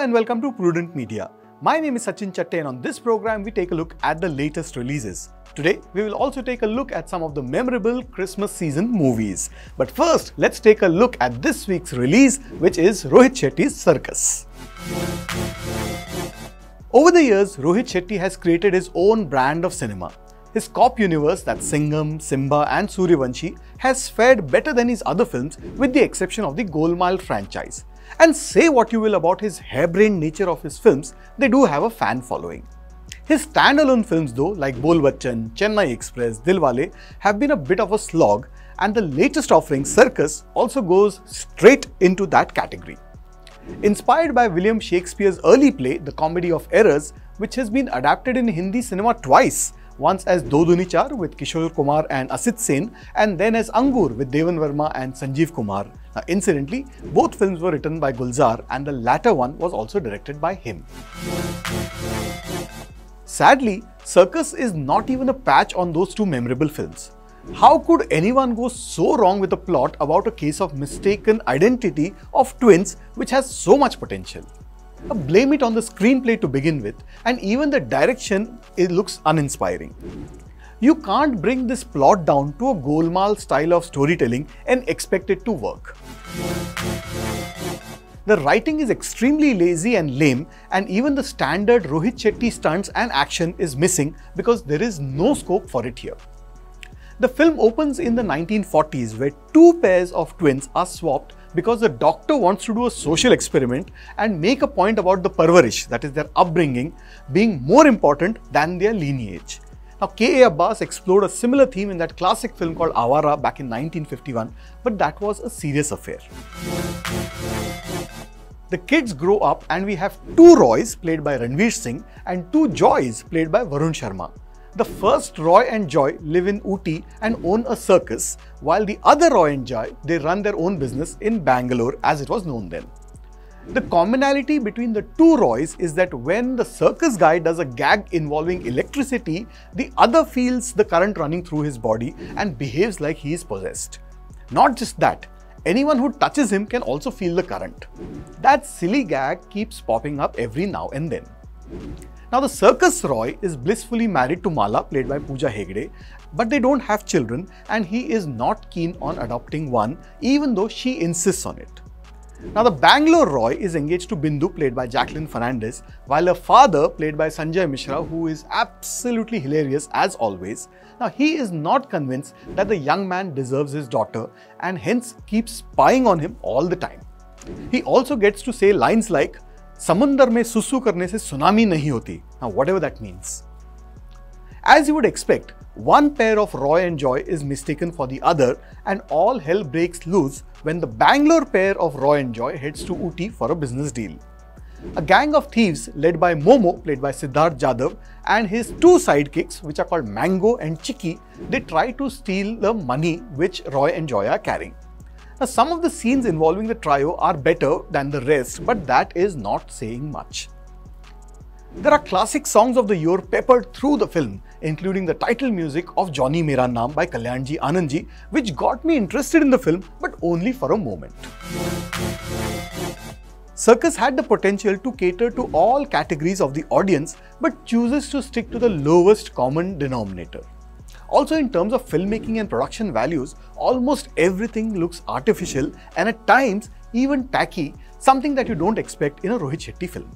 and welcome to Prudent Media. My name is Sachin Chatte and on this program we take a look at the latest releases. Today we will also take a look at some of the memorable Christmas season movies. But first, let's take a look at this week's release, which is Rohit Shetty's Cirkus. Over the years, Rohit Shetty has created his own brand of cinema. His cop universe, that's Singham, Simba and Suryavanshi, has fared better than his other films with the exception of the Golmaal franchise. And say what you will about his harebrained nature of his films, they do have a fan following. His standalone films though, like Bol Bachchan, Chennai Express, Dilwale, have been a bit of a slog, and the latest offering, Cirkus, also goes straight into that category. Inspired by William Shakespeare's early play, The Comedy of Errors, which has been adapted in Hindi cinema twice, once as Do Duni Char with Kishore Kumar and Asit Sen, and then as Angur with Devan Verma and Sanjeev Kumar. Now, incidentally, both films were written by Gulzar and the latter one was also directed by him. Sadly, Cirkus is not even a patch on those two memorable films. How could anyone go so wrong with a plot about a case of mistaken identity of twins which has so much potential? Blame it on the screenplay to begin with, and even the direction, it looks uninspiring. You can't bring this plot down to a Golmaal style of storytelling and expect it to work. The writing is extremely lazy and lame, and even the standard Rohit Shetty stunts and action is missing because there is no scope for it here. The film opens in the 1940s where two pairs of twins are swapped because the doctor wants to do a social experiment and make a point about the parvarish, that is their upbringing, being more important than their lineage. Now, K.A. Abbas explored a similar theme in that classic film called Awara back in 1951, but that was a serious affair. The kids grow up and we have two Roys played by Ranveer Singh and two Joys played by Varun Sharma. The first Roy and Joy live in Ooty and own a circus, while the other Roy and Joy, they run their own business in Bangalore as it was known then. The commonality between the two Roys is that when the circus guy does a gag involving electricity, the other feels the current running through his body and behaves like he is possessed. Not just that, anyone who touches him can also feel the current. That silly gag keeps popping up every now and then. Now, the circus Roy is blissfully married to Mala, played by Pooja Hegde, but they don't have children and he is not keen on adopting one, even though she insists on it. Now, the Bangalore Roy is engaged to Bindu, played by Jacqueline Fernandez, while her father, played by Sanjay Mishra, who is absolutely hilarious as always. Now, he is not convinced that the young man deserves his daughter and hence keeps spying on him all the time. He also gets to say lines like, "Samundar mein susu karne se tsunami nahi hoti." Now, whatever that means. As you would expect, one pair of Roy and Joy is mistaken for the other and all hell breaks loose when the Bangalore pair of Roy and Joy heads to Ooty for a business deal. A gang of thieves led by Momo, played by Siddharth Jadhav, and his two sidekicks, which are called Mango and Chiki, they try to steal the money which Roy and Joy are carrying. Now, some of the scenes involving the trio are better than the rest, but that is not saying much. There are classic songs of the year peppered through the film, including the title music of Johnny Mera Naam by Kalyanji Anandji, which got me interested in the film, but only for a moment. Cirkus had the potential to cater to all categories of the audience, but chooses to stick to the lowest common denominator. Also, in terms of filmmaking and production values, almost everything looks artificial and at times even tacky, something that you don't expect in a Rohit Shetty film.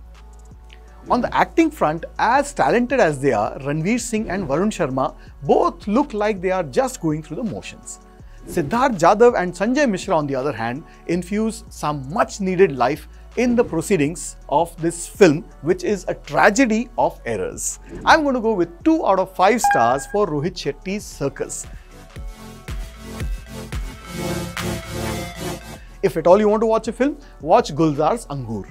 On the acting front, as talented as they are, Ranveer Singh and Varun Sharma both look like they are just going through the motions. Siddharth Jadhav and Sanjay Mishra, on the other hand, infuse some much needed life in the proceedings of this film, which is a tragedy of errors. I'm going to go with 2 out of 5 stars for Rohit Shetty's Cirkus. If at all you want to watch a film, watch Gulzar's Angur.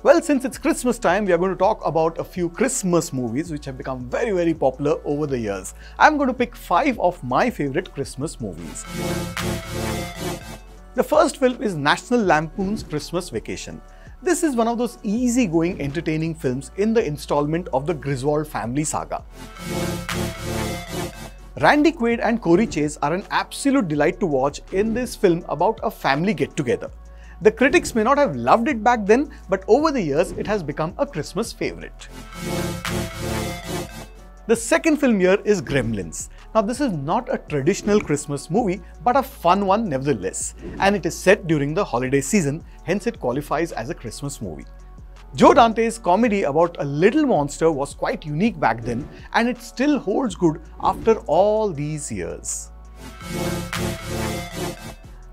Well, since it's Christmas time, we are going to talk about a few Christmas movies which have become very popular over the years. I'm going to pick 5 of my favorite Christmas movies. The first film is National Lampoon's Christmas Vacation. This is one of those easygoing, entertaining films in the installment of the Griswold family saga. Randy Quaid and Corey Chase are an absolute delight to watch in this film about a family get-together. The critics may not have loved it back then, but over the years it has become a Christmas favorite. The second film here is Gremlins. Now this is not a traditional Christmas movie, but a fun one nevertheless, and it is set during the holiday season, hence it qualifies as a Christmas movie. Joe Dante's comedy about a little monster was quite unique back then, and it still holds good after all these years.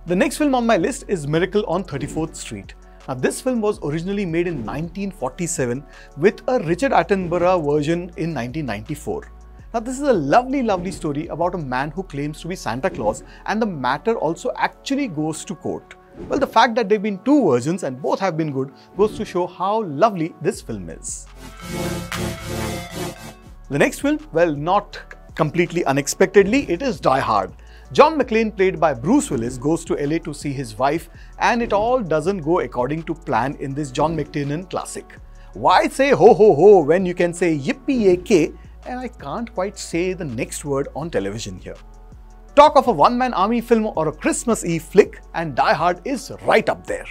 The next film on my list is Miracle on 34th Street. Now this film was originally made in 1947 with a Richard Attenborough version in 1994. Now this is a lovely story about a man who claims to be Santa Claus, and the matter also actually goes to court. Well, the fact that there have been two versions and both have been good goes to show how lovely this film is. The next film, well, not completely unexpectedly, it is Die Hard. John McClane, played by Bruce Willis, goes to LA to see his wife, and it all doesn't go according to plan in this John McTiernan classic. Why say ho ho ho when you can say yippee-yay-kay, and I can't quite say the next word on television here. Talk of a one-man army film or a Christmas Eve flick, and Die Hard is right up there.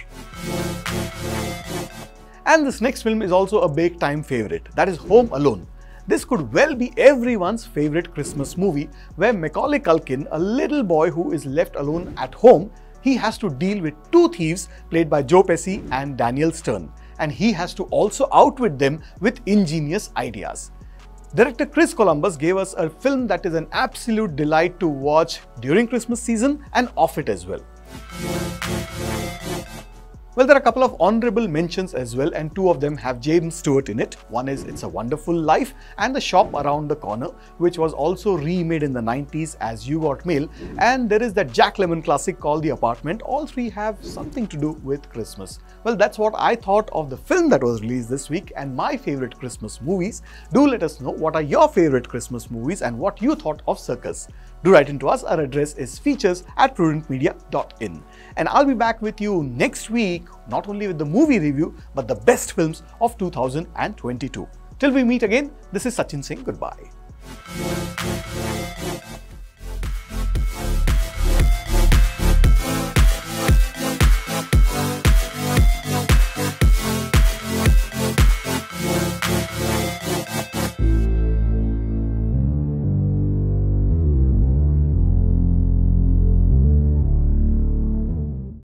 And this next film is also a big-time favorite, that is Home Alone. This could well be everyone's favorite Christmas movie, where Macaulay Culkin, a little boy who is left alone at home, he has to deal with two thieves played by Joe Pesci and Daniel Stern, and he has to also outwit them with ingenious ideas. Director Chris Columbus gave us a film that is an absolute delight to watch during Christmas season and off it as well. Well, there are a couple of honorable mentions as well, and two of them have James Stewart in it. One is It's a Wonderful Life and The Shop Around the Corner, which was also remade in the 90s as You Got Mail, and there is that Jack Lemmon classic called The Apartment. All three have something to do with Christmas. Well, that's what I thought of the film that was released this week and my favorite Christmas movies. Do let us know what are your favorite Christmas movies and what you thought of Cirkus. Do write into us. Our address is features@prudentmedia.in. And I'll be back with you next week, not only with the movie review, but the best films of 2022. Till we meet again, this is Sachin saying goodbye.